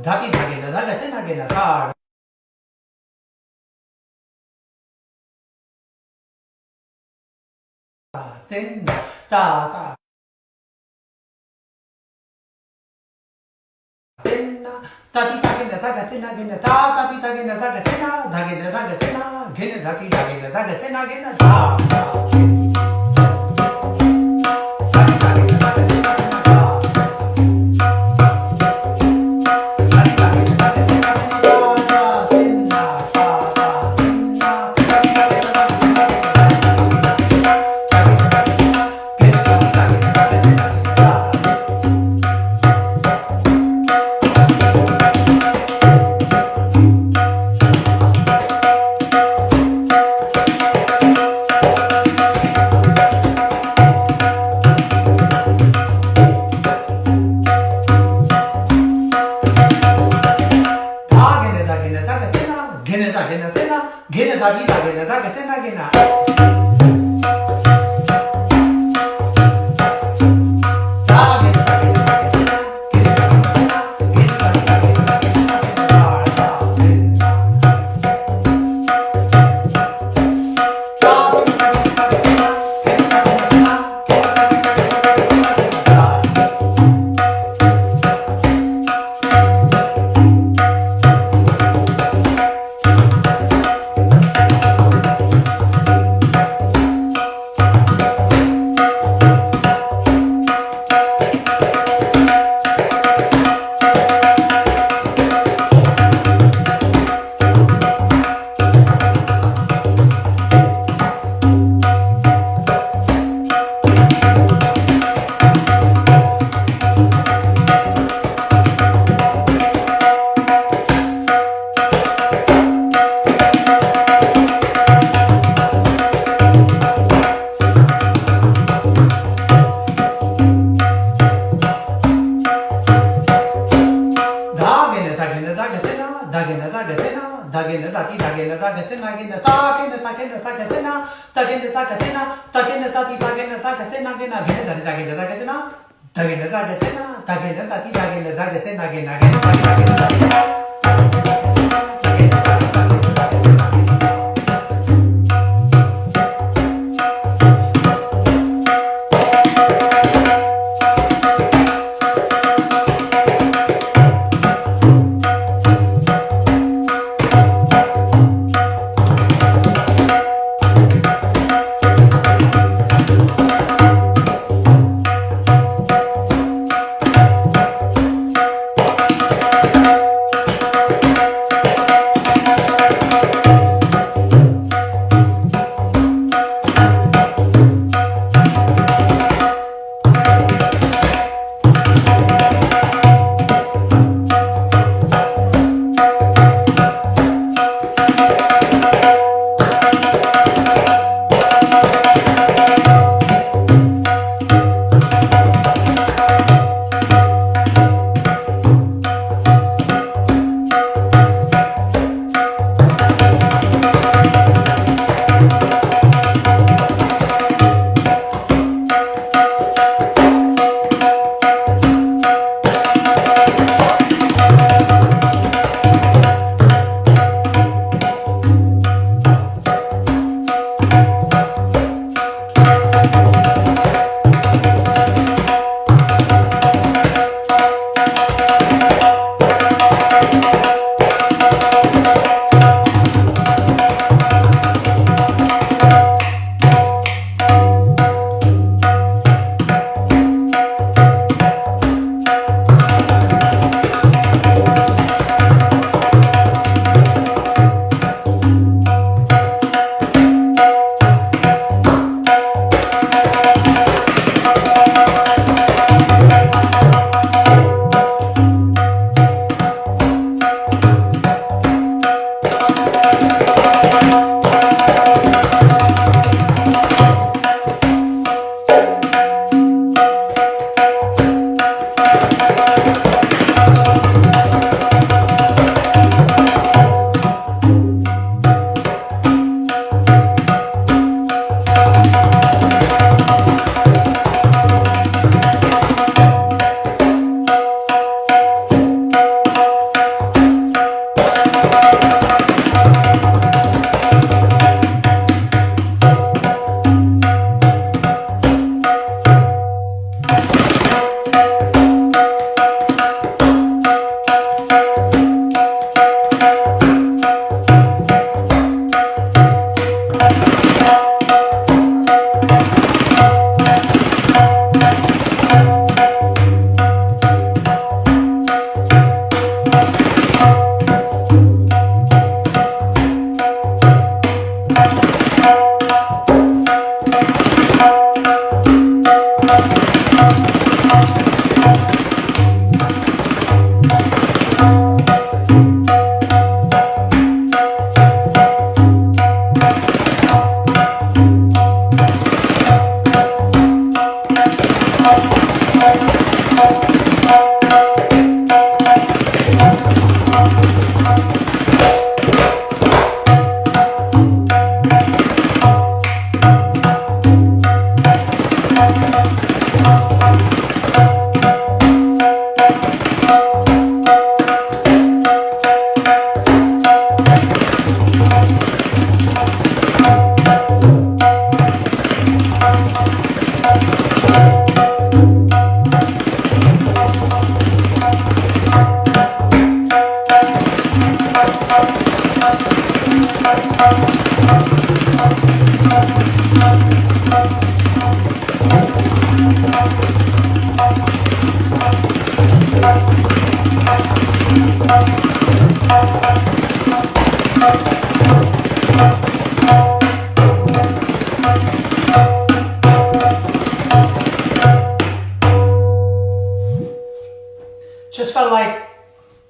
धाकी धागे ना धागा ते नागे ना ता ten ta ten ta ti ta na ta ga te na ge na ta ta ti ta ge na ta ga te na da ge na ta ga te na ge na da ti ta ge na ta ga te na ge na ta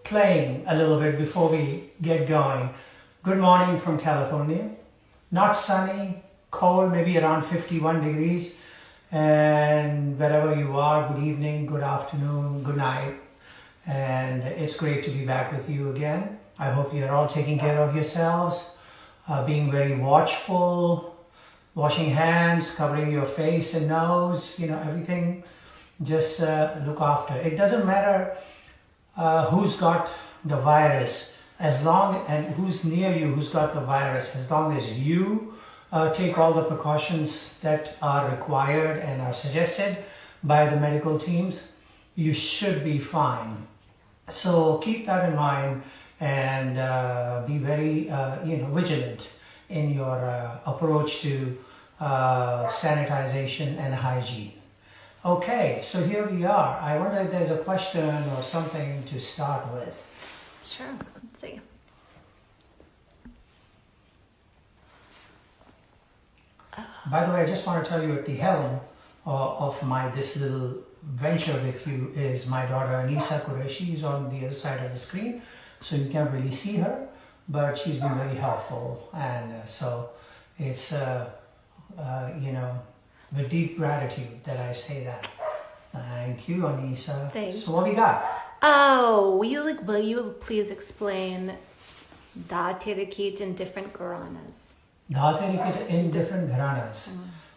playing a little bit before we get going. Good morning from California. Not sunny, cold, maybe around 51 degrees. And wherever you are, good evening, good afternoon, good night. And it's great to be back with you again. I hope you're all taking care of yourselves, being very watchful, washing hands, covering your face and nose, everything. Just look after. It doesn't matter who's got the virus, and who's near you, who's got the virus, as long as you take all the precautions that are required and are suggested by the medical teams, you should be fine. So keep that in mind and be very vigilant in your approach to sanitization and hygiene. Okay, so here we are. I wonder if there's a question or something to start with. Sure, let's see. By the way, I just want to tell you at the helm of this little venture with you is my daughter Anisa Qureshi. Is on the other side of the screen, so you can't really see her, but she's been very helpful, and so it's with deep gratitude that I say that. Thank you, Anisa. Thanks. So what we got? Oh, will you please explain the tir-kit in different gharanas? The tir-kit in different gharanas.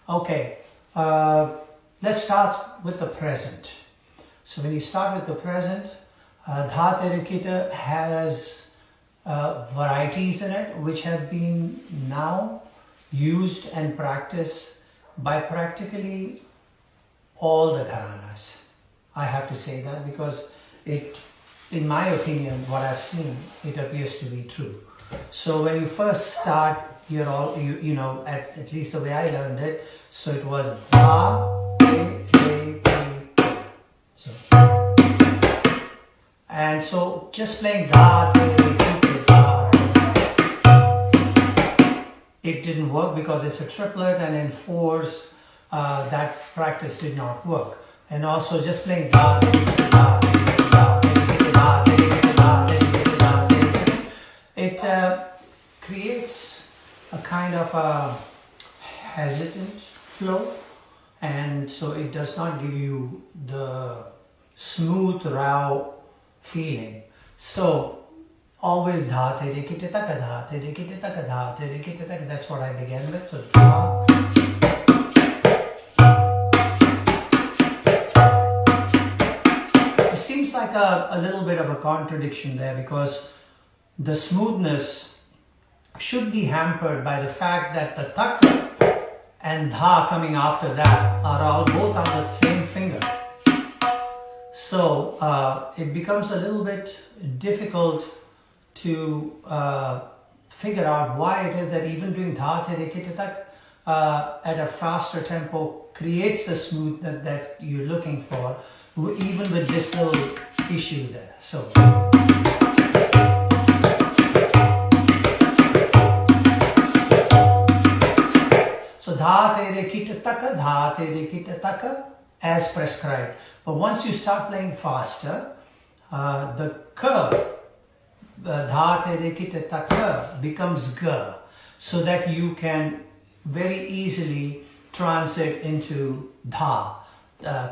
Okay, let's start with the present. So when you start with the present, the tir-kit has varieties in it which have been now used and practiced by practically all the gharanas. I have to say that because in my opinion, what I've seen, it appears to be true. So when you first start, you're all, at least the way I learned it, so it was da, te, te. So, and so just playing da, te, te, da, it didn't work because it's a triplet, and in fours, that practice did not work. And also just playing da, te, te, da, te, te, da, te, te, da, te, te, da, te, te, da, te, te. It creates a kind of a hesitant flow, and so it does not give you the smooth, raw feeling. So always dha te re ki te taka dha te re ki te taka dha te re ki te taka. That's what I began with. So dha. It seems like a little bit of a contradiction there, because the smoothness should be hampered by the fact that the tak and dha coming after that are all both on the same finger. So it becomes a little bit difficult to figure out why it is that even doing dha te re ki te tak at a faster tempo creates the smoothness that you're looking for, even with this little issue there. So dha te re ki te taka, dha te re ki te taka, as prescribed. But once you start playing faster, the ka, dha te re ki te taka, becomes ga, so that you can very easily transit into dha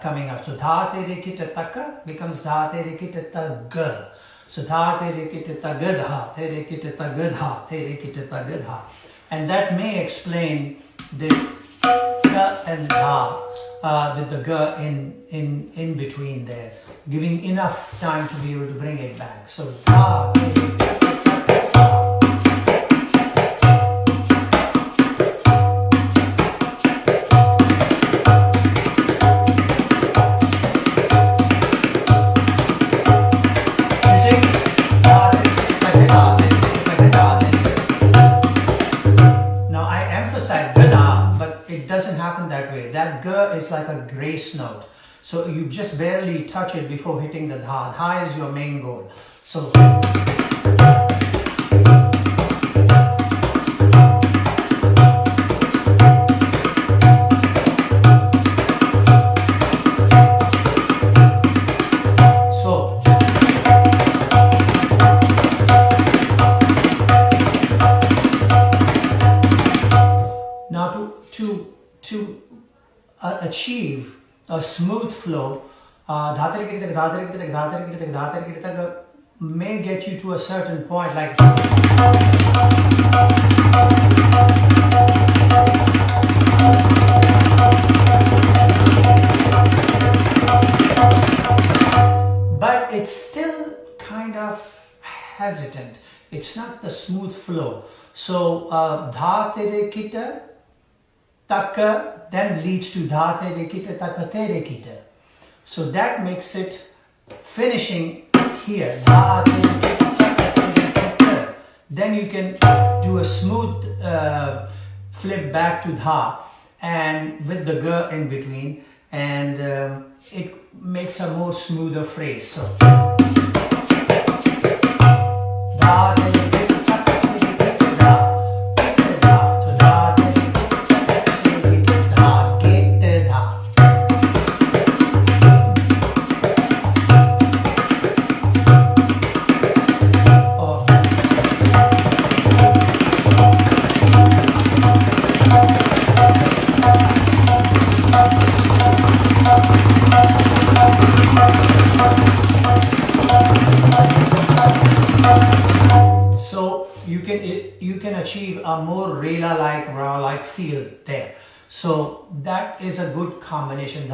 coming up. So dha te re ki te taka becomes dha te re ki te ta ga. So dha te re ki te ta ga dha, te re ki te ta ga dha, te re ki te ta ga dha. And that may explain this ga and dha with the ga in between there, giving enough time to be able to bring it back. So dha te re ki te ta ga dha. That way. That ga is like a grace note. So you just barely touch it before hitting the dha. Dha is your main goal. So a smooth flow, may get you to a certain point like but it's still kind of hesitant. It's not the smooth flow. So dha tere kita taka then leads to dha tere kita taka tere kita. So that makes it finishing here. Dha tere kita taka tere kita. Then you can do a smooth flip back to dha and with the ga in between, and it makes a more smoother phrase. So dha tere kita taka tere kita dha. So dha tere kita taka tere kita dha kita dha. So you can achieve a more rela-like, ra-like feel there. So that is a good combination.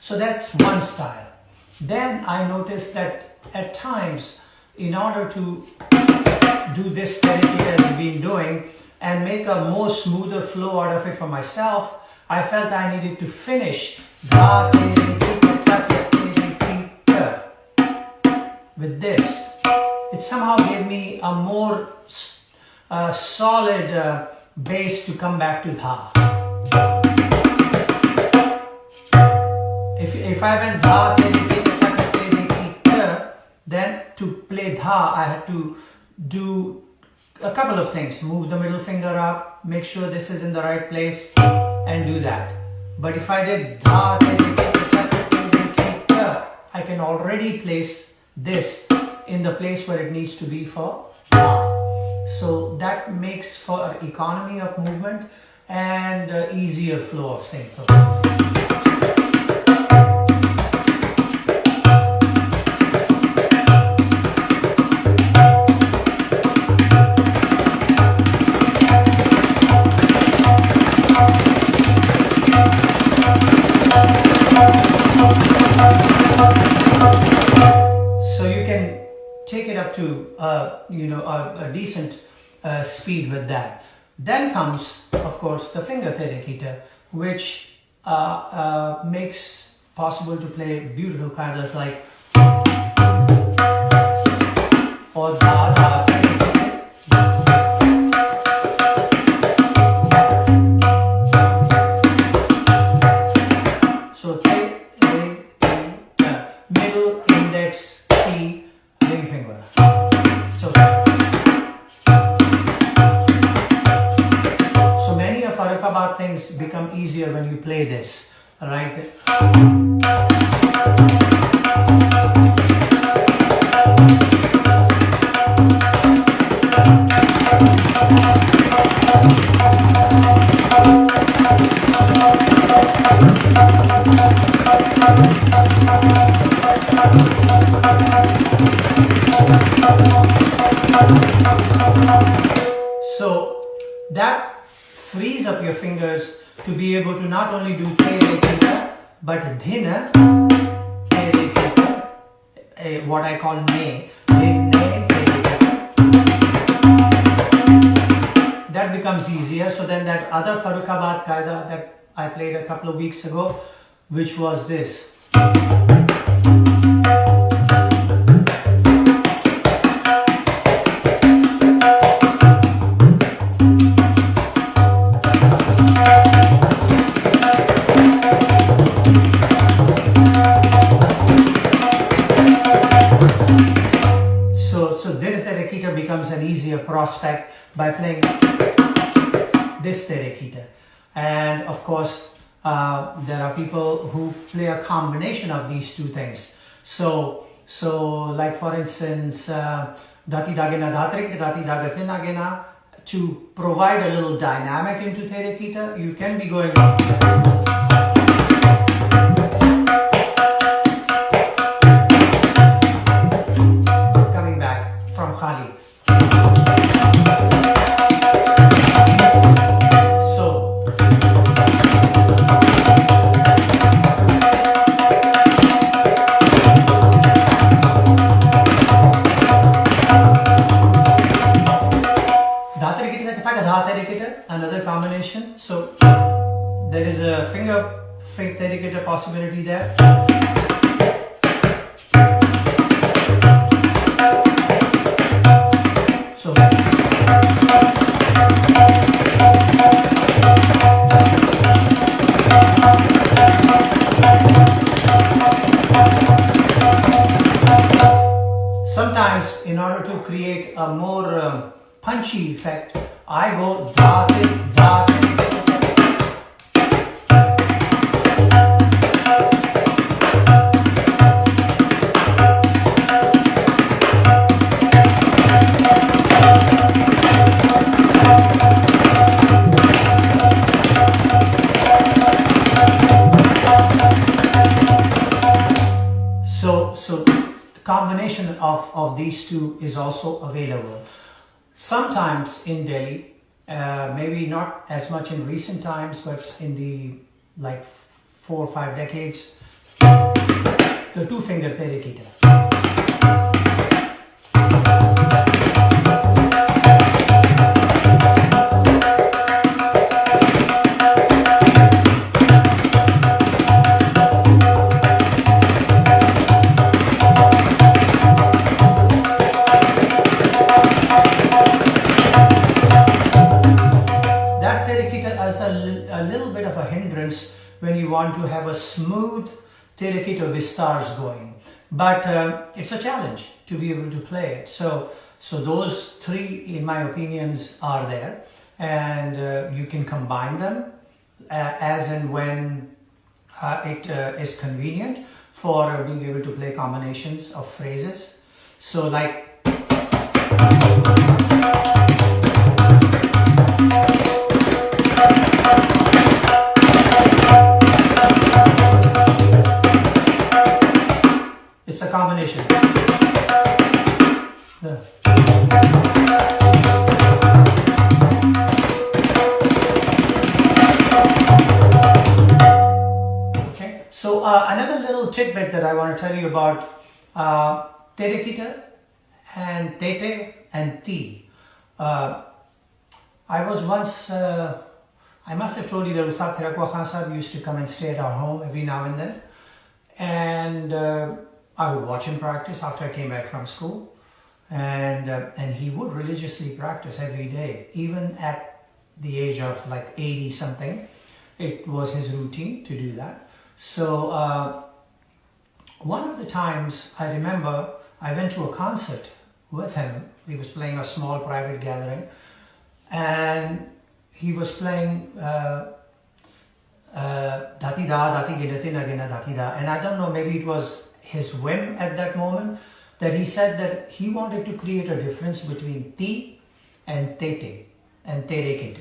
So that's one style. Then I noticed that at times, in order to do this tir-kit as I've been doing and make a more smoother flow out of it for myself, I felt I needed to finish with this. It somehow gave me a more solid base to come back to dha. If I went dha tere kita taka tere kita, then to play dha I had to do a couple of things. Move the middle finger up, make sure this is in the right place, and do that. But if I did dha tere kita taka tere kita, I can already place this in the place where it needs to be for dha. So that makes for economy of movement and easier flow of things. Take it up to a decent speed with that. Then comes, of course, the finger tir-kit, which makes possible to play beautiful qaidahs like or dha dha tir-kit. So middle, index, key, ring finger. So many of Farakabat things become easier when you play this, right? So that frees up your fingers to be able to not only do tir-kit but dhina tir-kit, what I call ne, that becomes easier. So then that other Farrukhbad qaidah that I played a couple of weeks ago, which was this. So this tir-kit becomes an easier prospect by playing this tir-kit. And of course, there are people who play a combination of these two things. So like for instance, dati dagena datrik, dati dagatin agena, to provide a little dynamic into tir-kit, you can be going combination. So there is a finger tir-kit possibility there. So sometimes, in order to create a more punchy effect, I go da tit da tit. So the combination of these two is also available. Sometimes in Delhi, maybe not as much in recent times, but in the like 4 or 5 decades, the two-finger tir-kit. A little bit of a hindrance when you want to have a smooth tir-kit or vistars going, but it's a challenge to be able to play it. So those three, in my opinions, are there, and you can combine them as and when it is convenient for being able to play combinations of phrases. So like it's a combination. Yeah. Okay. So another little tidbit that I want to tell you about tir-kit and tete and ti. I was once, I must have told you that Ustad Zakir Hussain used to come and stay at our home every now and then, and I would watch him practice after I came back from school, and he would religiously practice every day, even at the age of like 80 something. It was his routine to do that. So one of the times I remember I went to a concert with him. He was playing a small private gathering, and he was playing Dhati da, dhati ginati nagina dhati da, and I don't know, maybe it was his whim at that moment that he said that he wanted to create a difference between ti and tete and tir-kit.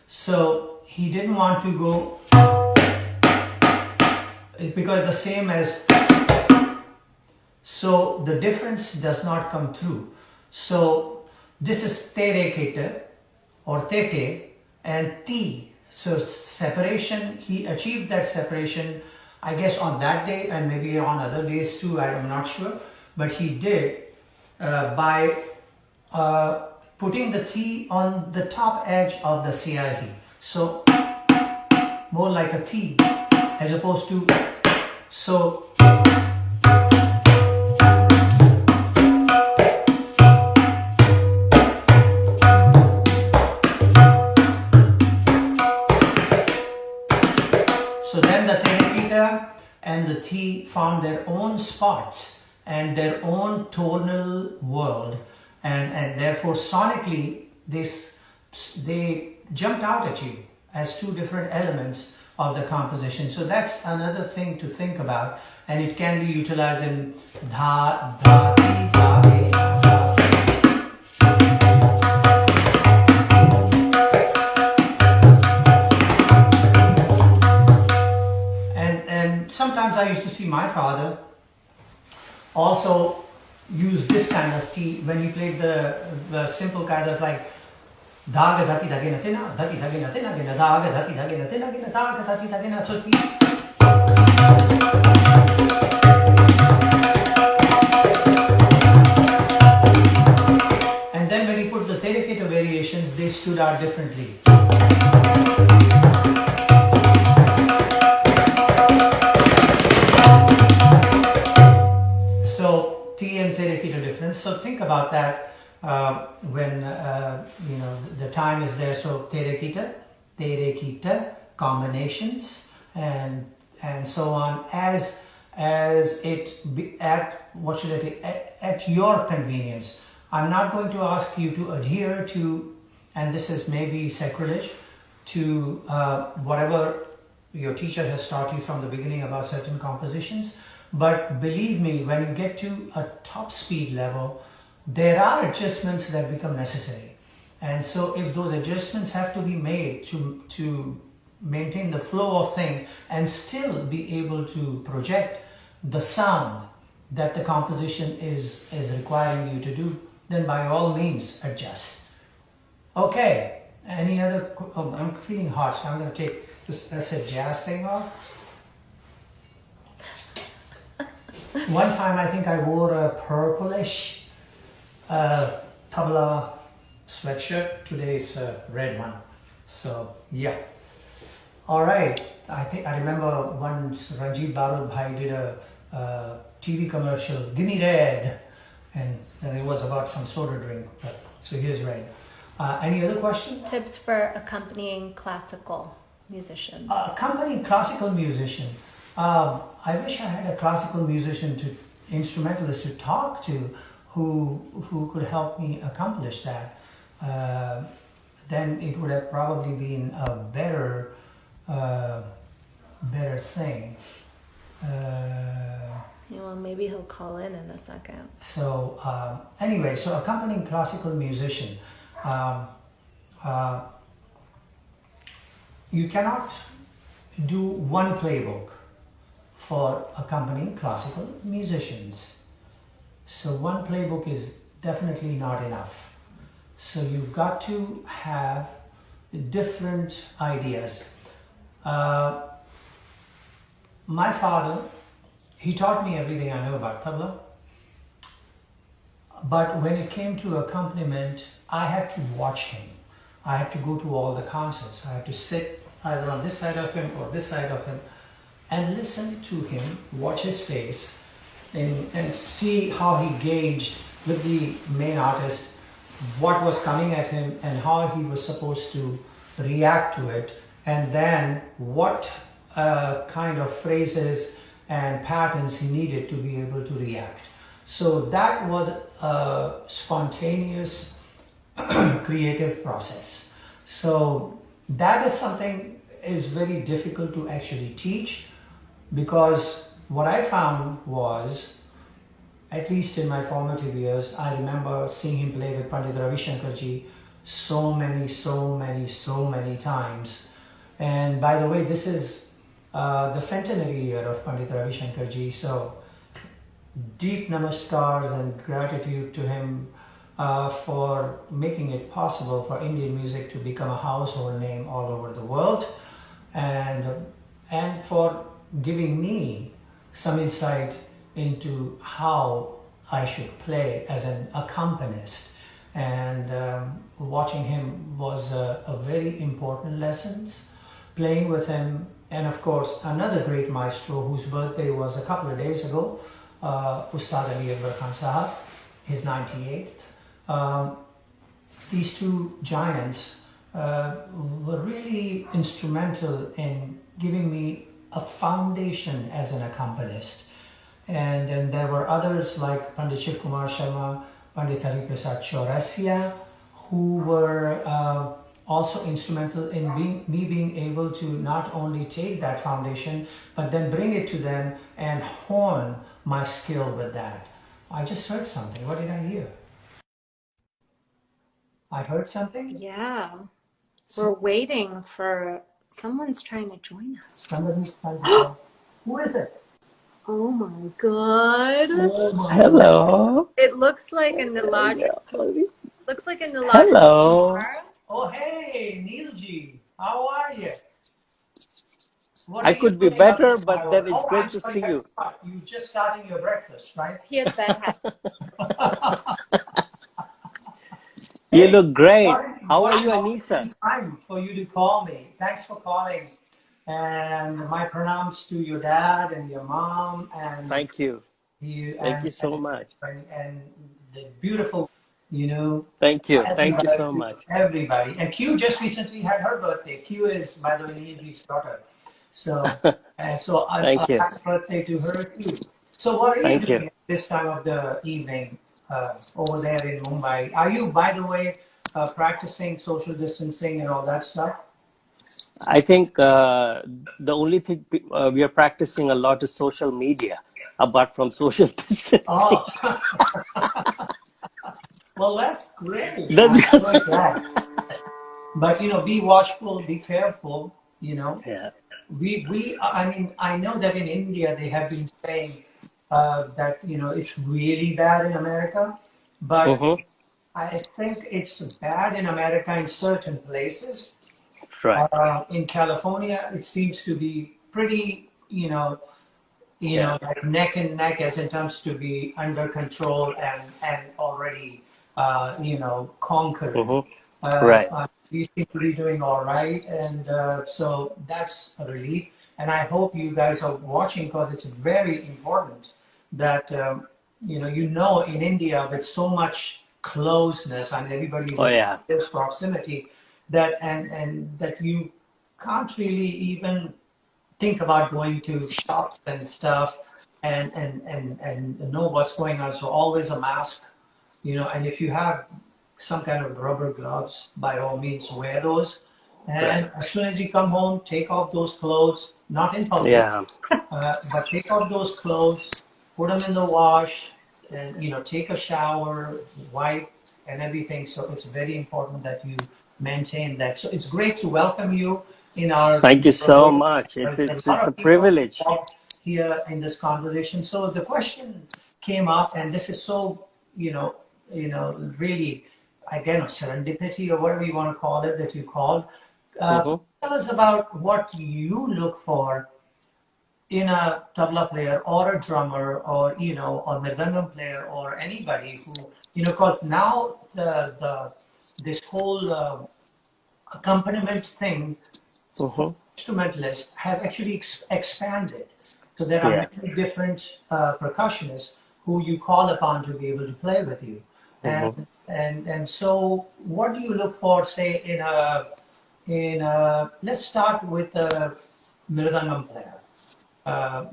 So he didn't want to go because the same as, so the difference does not come through. So this is tir-kit or tete and ti. So separation, he achieved that separation, I guess, on that day and maybe on other days too, I'm not sure. But he did by putting the T on the top edge of the siyahi. So more like a T as opposed to, so then the tir-kit and the T found their own spots and their own tonal world, and therefore sonically they jumped out at you as two different elements of the composition. So that's another thing to think about, and it can be utilized in dha, dha, ti, dha, ge, dha. And sometimes I used to see my father also use this kind of T when he played the simple kind of like daga dhati dhagena tina dhati dhagena tina gena daga dhati dhagena tina gena daga dhati dhagena. So T. And then when he put the tir-kit variations, they stood out differently. So T and tir-kit are different. So think about that when you know the time is there. So tir-kit, combinations, and so on as it be at what should I say at your convenience. I'm not going to ask you to adhere to, and this is maybe sacrilege, to whatever your teacher has taught you from the beginning about certain compositions. But believe me, when you get to a top speed level, there are adjustments that become necessary. And so if those adjustments have to be made to maintain the flow of thing and still be able to project the sound that the composition is requiring you to do, then by all means adjust. Okay, any other, oh, I'm feeling hot, so I'm going to take this acid jazz thing off. One time I think I wore a purplish Tabla sweatshirt. Today it's a red one. So yeah. All right. I remember once Ranjit Barud Bhai did a TV commercial, "Give me red," and it was about some soda drink. But, so here's red. Any other question? Tips for accompanying classical musicians. Accompanying classical musician. I wish I had a classical musician instrumentalist to talk to who could help me accomplish that. Then it would have probably been a better thing. Well, maybe he'll call in a second. So anyway, so accompanying classical musician. You cannot do one playbook for accompanying classical musicians. So one playbook is definitely not enough. So you've got to have different ideas. My father, he taught me everything I know about tabla. But when it came to accompaniment, I had to watch him. I had to go to all the concerts. I had to sit either on this side of him or this side of him and listen to him, watch his face, and see how he gauged with the main artist what was coming at him and how he was supposed to react to it, and then what kind of phrases and patterns he needed to be able to react. So that was a spontaneous creative process. So that is something is very difficult to actually teach, because what I found was, at least in my formative years, I remember seeing him play with Pandit Ravi Shankarji so many times. And by the way, this is the centenary year of Pandit Ravi Shankarji, so deep namaskars and gratitude to him for making it possible for Indian music to become a household name all over the world, and for giving me some insight into how I should play as an accompanist. And watching him was a very important lesson. Playing with him, and of course another great maestro whose birthday was a couple of days ago, Ustad Zakir Hussain, his 98th. These two giants were really instrumental in giving me a foundation as an accompanist. And there were others like Pandit Shiv Kumar Sharma, Pandit Hari Prasad Chaurasia, who were also instrumental in being able to not only take that foundation, but then bring it to them and hone my skill with that. I just heard something. What did I hear? I heard something? Yeah. We're waiting for someone's trying to join us. Somebody's trying to Who is it? Oh my god. Hello. It looks like a Nilaj. Looks like a Nilaj. Hello. Oh, hey, Neilji. How are you? I could be better, but then it's great to see you. You're just starting your breakfast, right? He has bad habits. You look great. How are you, Wow, Anissa? it's time for you to call me. Thanks for calling. And my pronouns to your dad and your mom and Thank you. you Thank you so much. and the beautiful, you know, Thank you. Thank you so everybody, much. everybody. And Q just recently had her birthday. Q is, by the way, Neil's daughter. So, Thank a you. happy birthday to her too. So, what are you Thank you. doing at this time of the evening over there in Mumbai? Are you, by the way, practicing social distancing and all that stuff? I think the only thing we are practicing a lot is social media, apart from social distancing. Oh, well, that's great. That's I'm very glad. But be watchful, be careful. yeah. I mean, I know that in India they have been saying that it's really bad in America, but Mm-hmm. I think it's bad in America in certain places. That's right. In California, it seems to be pretty, Yeah. like neck and neck as in terms to be under control and already, conquered. Mm-hmm. Right. We seem to be doing all right, and so that's a relief. And I hope you guys are watching because it's very important that in India with so much closeness and everybody's Oh in yeah. close proximity that and that you can't really even think about going to shops and stuff and know what's going on. So always a mask, and if you have some kind of rubber gloves, by all means wear those. Right. And as soon as you come home, take off those clothes, not in public, Yeah. but take off those clothes, put them in the wash, and take a shower, wipe, and everything. So it's very important that you maintain that. So it's great to welcome you in our Thank you so neighborhood. much. There's a lot It's a of people privilege. involved here in this conversation. So the question came up, and this is so really again a serendipity or whatever you want to call it that you called. Mm-hmm. Tell us about what you look for in a tabla player or a drummer or or mridangam player or anybody who because now the this whole accompaniment thing for Mm-hmm. instrumentalists has actually expanded. So there are Yeah. many different percussionists who you call upon to be able to play with you. Mm-hmm. And so what do you look for, say, let's start with a mridangam player. Uh,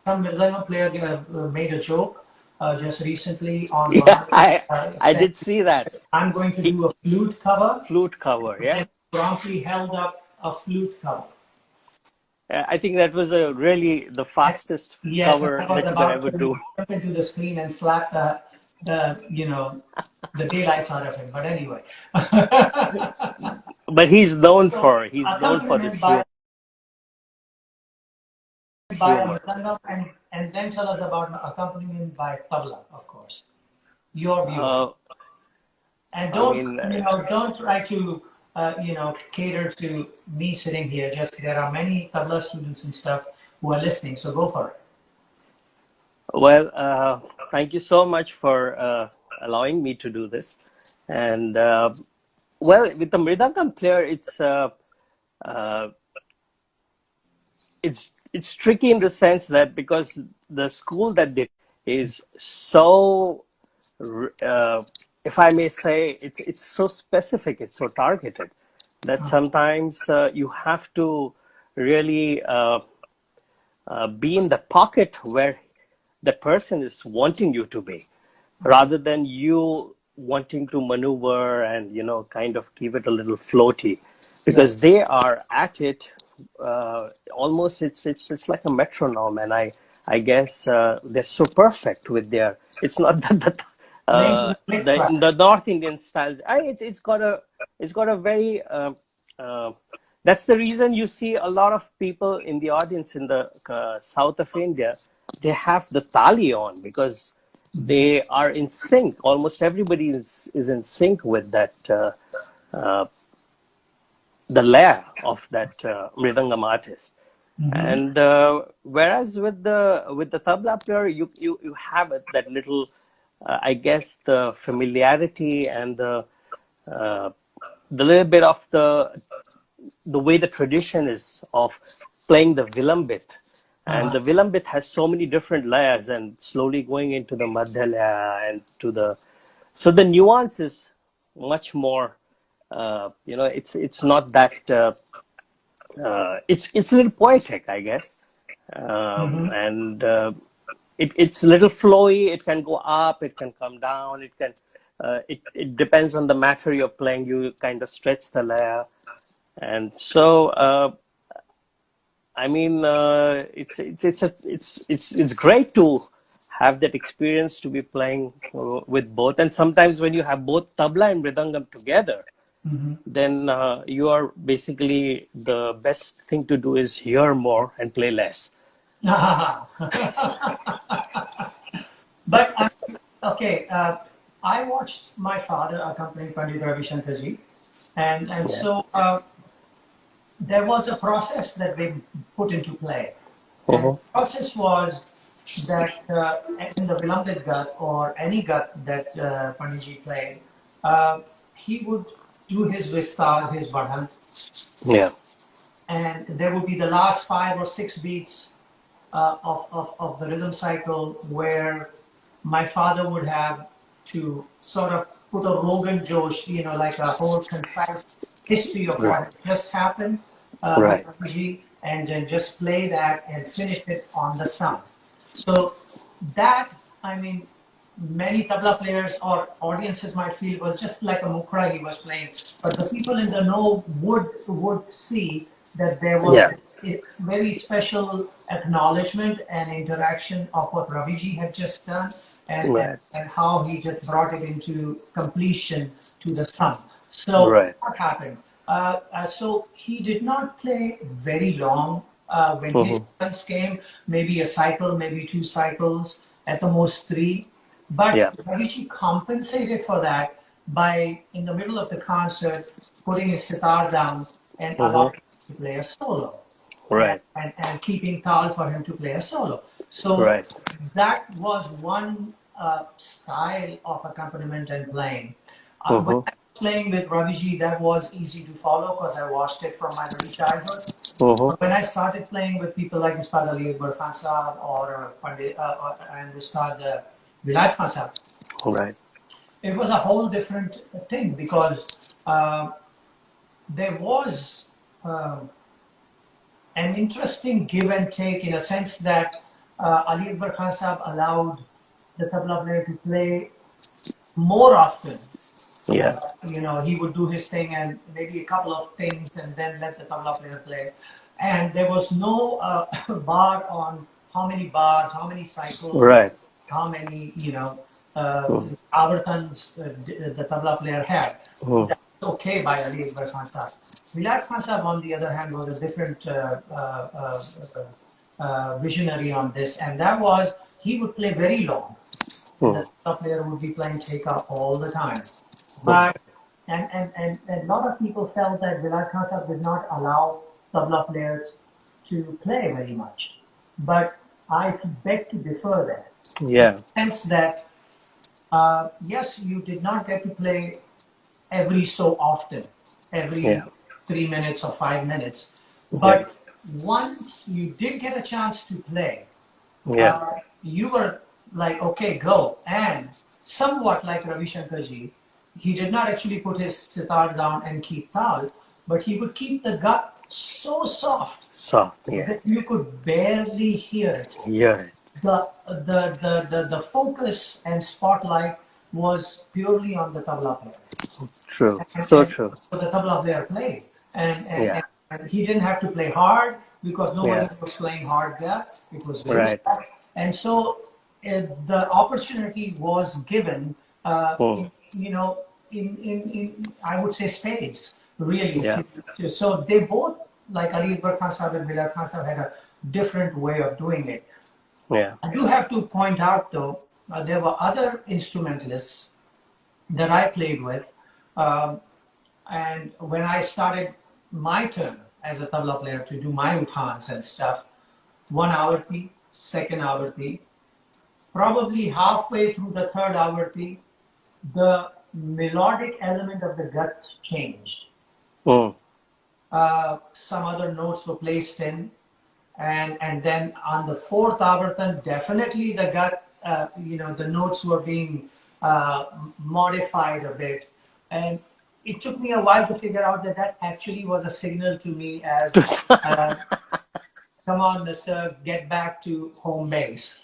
some Millennium player made a joke just recently on one Yeah. of it, I saying, did see that. I'm going to He, do a flute cover, flute cover. Yeah. and promptly held up a flute cover. I think that was a really the And fastest yes, and cover I was that you can about ever to do. jump into the screen and slap the daylights out of him. But anyway, But so he's known for this accompaniment humor. by a Humor. mridangam, and then tell us about accompaniment by tabla, of course. Your view on it. Uh, And I mean, don't try to cater to me sitting here. Just there are many tabla students and stuff who are listening, so go for it. well, thank you so much for allowing me to do this. And well, with the mridangam player, uh, it's tricky in the sense that because the school that they is so, uh, if I may say, it's so specific, it's so targeted that sometimes you have to really be in the pocket where the person is wanting you to be, rather than you wanting to maneuver and kind of keep it a little floaty, Yeah. because they are at it almost. It's like a metronome, and I guess they're so perfect with their. It's not that Link track. the North Indian styles. It's got a very uh, that's the reason you see a lot of people in the audience in the south of India. They have the tali on because they are in sync. Almost everybody is in sync with that uh, the layer of that mridangam artist. Mm-hmm. And whereas with the tabla player, you have that little, I guess, the familiarity and the uh, the little bit of the way the tradition is of playing the vilambit. And the vilambit has so many different layers, and slowly going into the madhya layer and to the, so the nuance is much more, it's not that, it's a little poetic, I guess. And it's a little flowy. It can go up, it can come down, it can, it depends on the matter you're playing. You kind of stretch the layer. And so, I mean, it's great to have that experience, to be playing with both. And sometimes when you have both tabla and mridangam together, then you are basically, the best thing to do is hear more and play less. But okay, I watched my father accompany Pandit Ravi Shankarji, and so there was a process that they put into play. And the process was that in the Vilambit Gat, or any Gat that Panditji played, he would do his Vistar, his Badhan, Yeah. and there would be the last 5 or 6 beats of the rhythm cycle, where my father would have to sort of put a Rogan Josh, like a whole concise history of what just happened with Ravi, and then just play that and finish it on the sound. So that, I mean, many tabla players or audiences might feel was just like a mukra he was playing, but the people in the know would see that there was a very special acknowledgement and interaction of what Raviji had just done, and how he just brought it into completion to the sum. So what happened? So he did not play very long when his turns came, maybe a cycle, maybe 2 cycles, at the most 3. But Raviji compensated for that by, in the middle of the concert, putting his sitar down and allowing him to play a solo. And keeping tal for him to play a solo. So that was one style of accompaniment and playing. When I was playing with Raviji, that was easy to follow because I watched it from my very childhood. But when I started playing with people like Ustad Ali Akbar Khan Sahab or Pandit and Ustad Vilayat Khan Sahab, it was a whole different thing, because there was an interesting give and take, in a sense that Ali Akbar Khan Sahab allowed the tabla player to play more often. He would do his thing and maybe a couple of things, and then let the tabla player play. And there was no bar on how many bars, how many cycles, how many avartans the tabla player had. That's okay by Ali Akbar Khan Sahab. Vilayat Khan Sahab, on the other hand, was a different visionary on this, and that was, he would play very long. The tabla player would be playing Cheka all the time. But and a lot of people felt that Vilayat Khan Sahab did not allow tabla players to play very much. But I beg to differ there. In the sense that, yes, you did not get to play every so often, every 3 minutes or 5 minutes. But once you did get a chance to play, you were like, okay, go. And somewhat like Ravi Shankarji, he did not actually put his sitar down and keep tal, but he would keep the gut so soft that you could barely hear it. The focus and spotlight was purely on the tabla player. True. So the tabla player played, and he didn't have to play hard, because nobody was playing hard there. It was very soft. And so the opportunity was given, in I would say spades, really. So they both, like Ali Akbar Khan Sahab and Vilayat Khan Sahab, had a different way of doing it. I do have to point out, though, there were other instrumentalists that I played with, and when I started my turn as a tabla player to do my uthans and stuff, 1 avarti, 2nd avarti, probably halfway through the 3rd avarti, the melodic element of the gut changed. Mm. Some other notes were placed in, and then on the fourth avartan, definitely the gut, the notes were being modified a bit, and it took me a while to figure out that that actually was a signal to me as, uh, come on, Mister, get back to home base.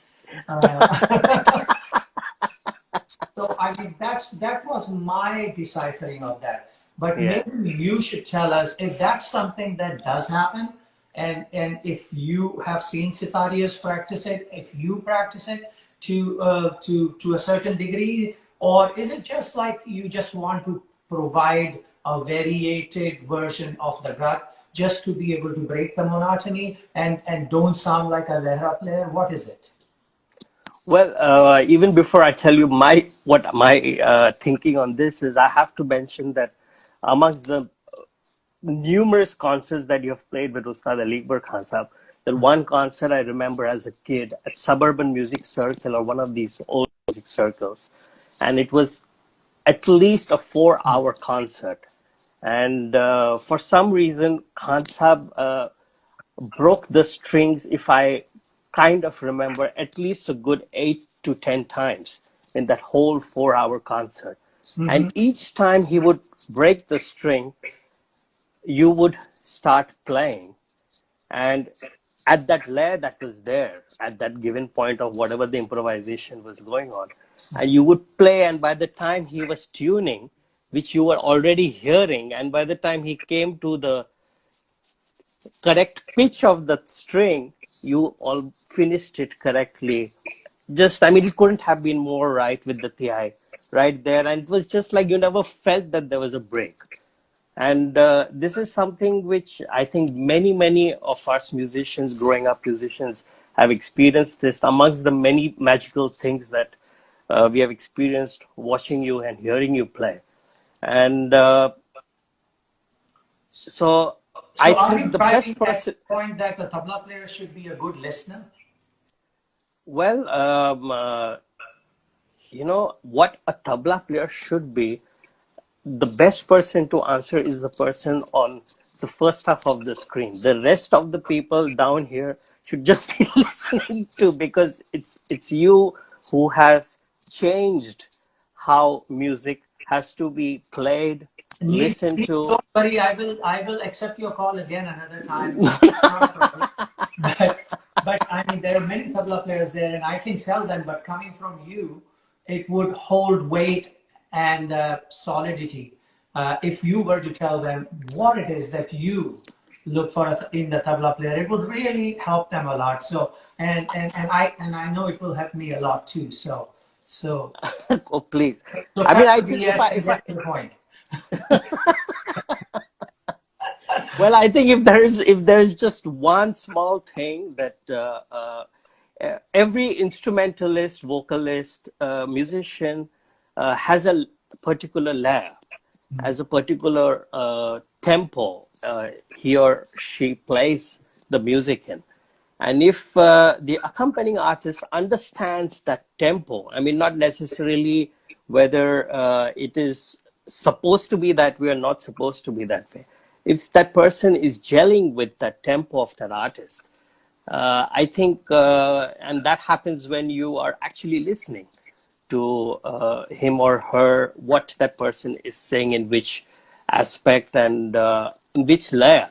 So I mean, that was my deciphering of that. But Yeah. maybe you should tell us if that's something that does happen, and if you have seen sitarias practice it, if you practice it to a certain degree, or is it just like you just want to provide a variated version of the gut just to be able to break the monotony and don't sound like a lehra player? What is it? Well, even before I tell you what my thinking on this is, I have to mention that amongst the numerous concerts that you have played with Ustad Zakir Hussain, that one concert I remember as a kid at Suburban Music Circle, or one of these old music circles, and it was at least a 4-hour concert. And for some reason, Khan Sahab broke the strings, if I kind of remember, at least a good 8 to 10 times in that whole 4-hour concert. And each time he would break the string, you would start playing. And at that layer that was there, at that given point of whatever the improvisation was going on, and you would play, and by the time he was tuning, which you were already hearing, and by the time he came to the correct pitch of the string, you all finished it correctly. Just, I mean, it couldn't have been more right with the TI right there. And it was just like you never felt that there was a break. And this is something which I think many of us musicians, growing up musicians, have experienced this amongst the many magical things that we have experienced watching you and hearing you play. And so I So are you think the driving best at the person, point that the tabla player should be a good listener? well, what a tabla player should be, the best person to answer is the person on the first half of the screen. The rest of the people down here should just be listening to, because it's you who has changed how music has to be played, listened to. Don't worry. I will accept your call again another time. It's not a problem. But I mean, there are many tabla players there, and I can tell them. But coming from you, it would hold weight and solidity if you were to tell them what it is that you look for in the tabla player. It would really help them a lot. So and I know it will help me a lot too. So Oh, please. so I mean, cut I the think BS and get to the point. well, I think if there's just one small thing that every instrumentalist, vocalist, musician has a particular layer, has a particular tempo he or she plays the music in. And if the accompanying artist understands that tempo, I mean, not necessarily whether it is supposed to be that way or not supposed to be that way. If that person is gelling with that tempo of that artist, I think, and that happens when you are actually listening to him or her, what that person is saying in which aspect and in which layer.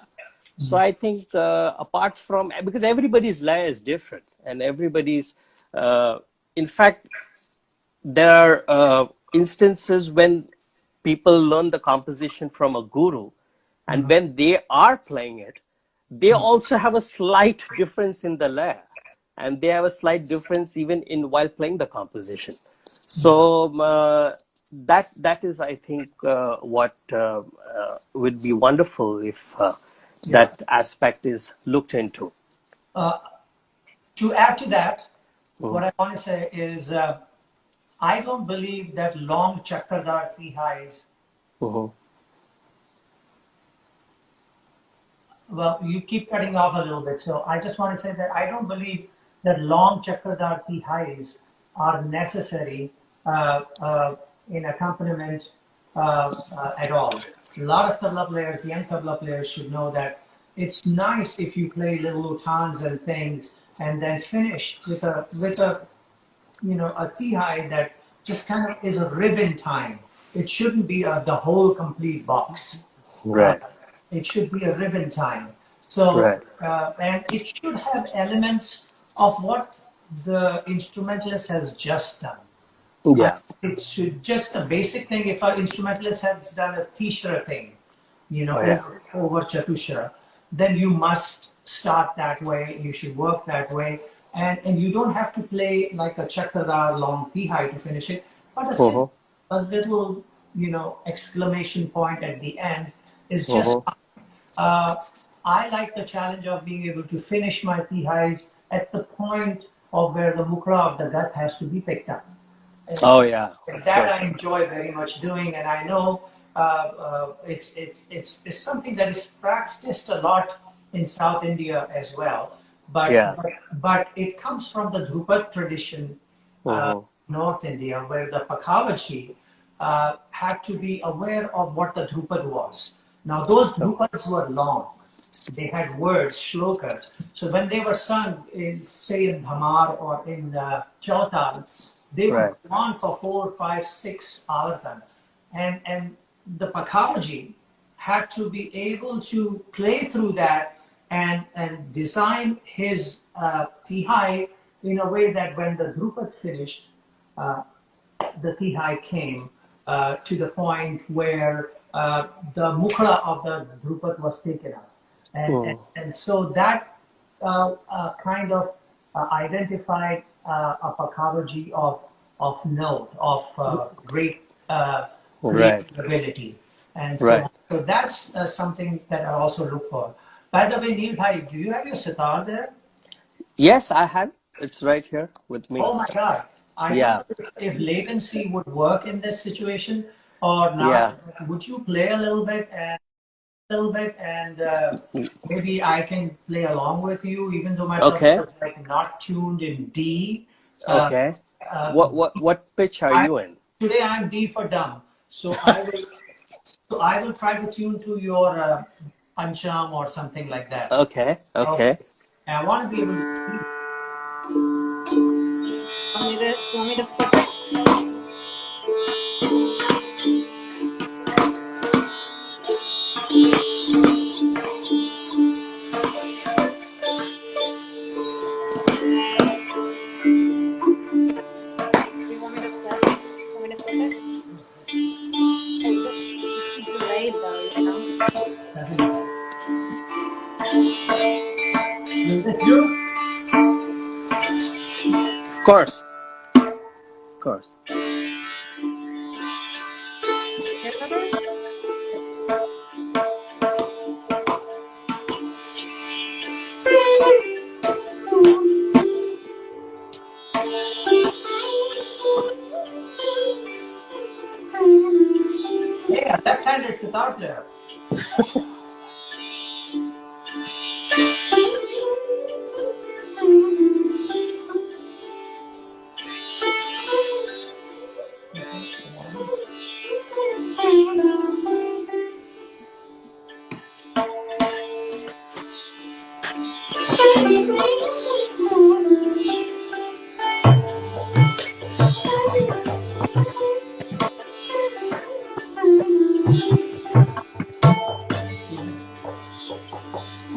So I think apart from, because everybody's layer is different, and everybody's, in fact, there are instances when people learn the composition from a guru, and when they are playing it, they also have a slight difference in the layer, and they have a slight difference even in while playing the composition. So that is, I think, what would be wonderful if Yeah. that aspect is looked into. To add to that, what I want to say is I don't believe that long chakradar three highs. Mhm. Well, you keep cutting off a little bit, so I just want to say that I don't believe that long chakradar three highs are necessary uh, uh, in accompaniment at all. A lot of tabla players, young tabla players, should know that it's nice if you play little utans and things, and then finish with a a tea that just kind of is a ribbon time. It shouldn't be the whole complete box. Uh, Right. it should be a ribbon time. So, Right. and it should have elements of what the instrumentalist has just done. Yeah. It should just a basic thing. If an instrumentalist has done a Tishra thing, Oh yeah. over Chatushra, then you must start that way. You should work that way, and you don't have to play like a chakradar long tihai to finish it, but Uh-huh. a little exclamation point at the end is just. Uh-huh. Uh, I like the challenge of being able to finish my tihais at the point of where the mukra of the gut has to be picked up. Oh yeah. Of That course. I enjoy very much doing, and I know it's something that is practiced a lot in South India as well. But Yeah. but it comes from the Dhrupad tradition, Uh-huh. North India, where the Pakhavachi had to be aware of what the Dhrupad was. Now those Dhrupads were long. They had words, shlokas. So when they were sung, say in Dhamar or in Chautal, they would Right. go on for 4, 5, 6 hours. And the Pakhavaji had to be able to play through that and design his Tihai in a way that when the Drupad finished, uh, the Tihai came to the point where the Mukra of the Drupad was taken up. Mm. And so that kind of identified a Pakavaji of note, of great Right. creative ability. And Right. so that's something that I also look for. By the way, Neil Bhai, do you have your sitar there? Yes, I had. It's right here with me. Oh my God. I don't Yeah. know if latency would work in this situation or Yeah. not. Would you play a little bit and maybe I can play along with you, even though my Okay. tabla is like not tuned in D. Uh, Okay. uh, What pitch are I you in? today I'm D for dumb, so I will try to tune to your Pancham or something like that. Okay. Okay. Okay. And I want to be able to. Want me to flip it? Do you want me to flip? Want me to flip it? It's delayed though, Doesn't it? Will this do? Of course. Of course. Here, brother? Hey, a left-handed sitar player.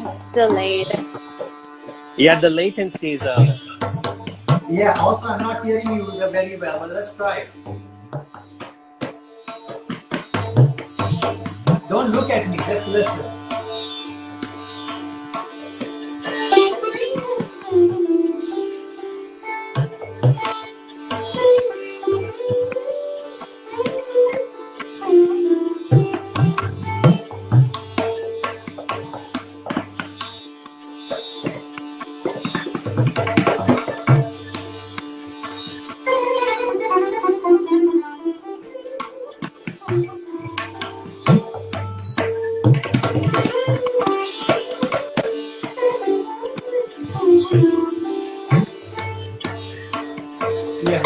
It's delayed. Yeah, the latency is Yeah, also I'm not hearing you very well, but let's try it. Don't look at me, just listen. Yeah.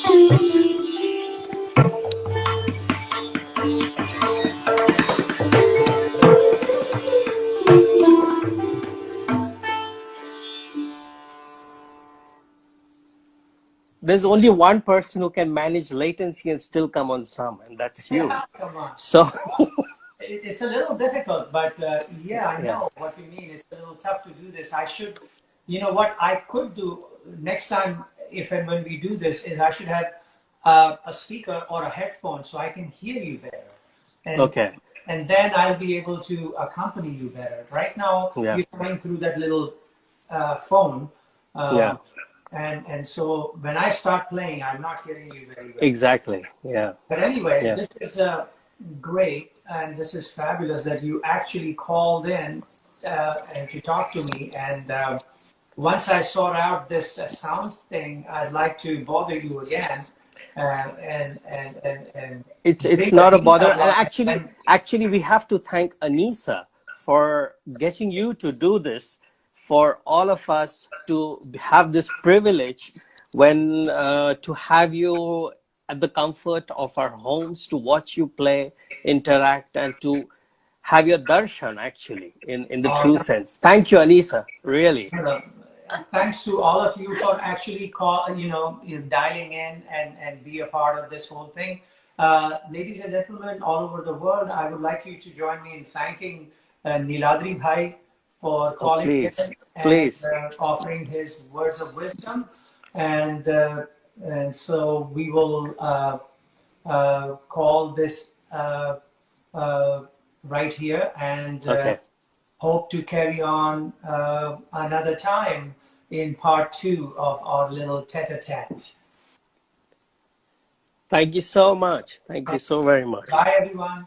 There's only one person who can manage latency and still come on some, and that's you. Yeah, come on. So It's a little difficult, but yeah, I yeah. know what you mean. It's a little tough to do this. I should, you know, what I could do next time, if and when we do this, is I should have a speaker or a headphone so I can hear you better, and Okay. and then I'll be able to accompany you better. Right now, Yeah. you're going through that little phone, Yeah. and so when I start playing, I'm not hearing you very well. Exactly. Yeah. But anyway, Yeah. this is great, and this is fabulous that you actually called in and to talk to me. And once I sort out this sounds thing, I'd like to bother you again and It's bring not a Anita bother, and along. actually we have to thank Anisa for getting you to do this, for all of us to have this privilege when to have you at the comfort of our homes, to watch you play, interact, and to have your darshan actually in the true sense. Thank you, Anisa, really. Thanks to all of you for actually dialing in and be a part of this whole thing. Ladies and gentlemen all over the world, I would like you to join me in thanking Niladri Bhai for Oh, calling please, in and please. offering his words of wisdom. And so we will call this right here, and Okay. hope to carry on another time in part 2 of our little tete-a-tete. Thank you so much. Thank you so very much. Bye, everyone.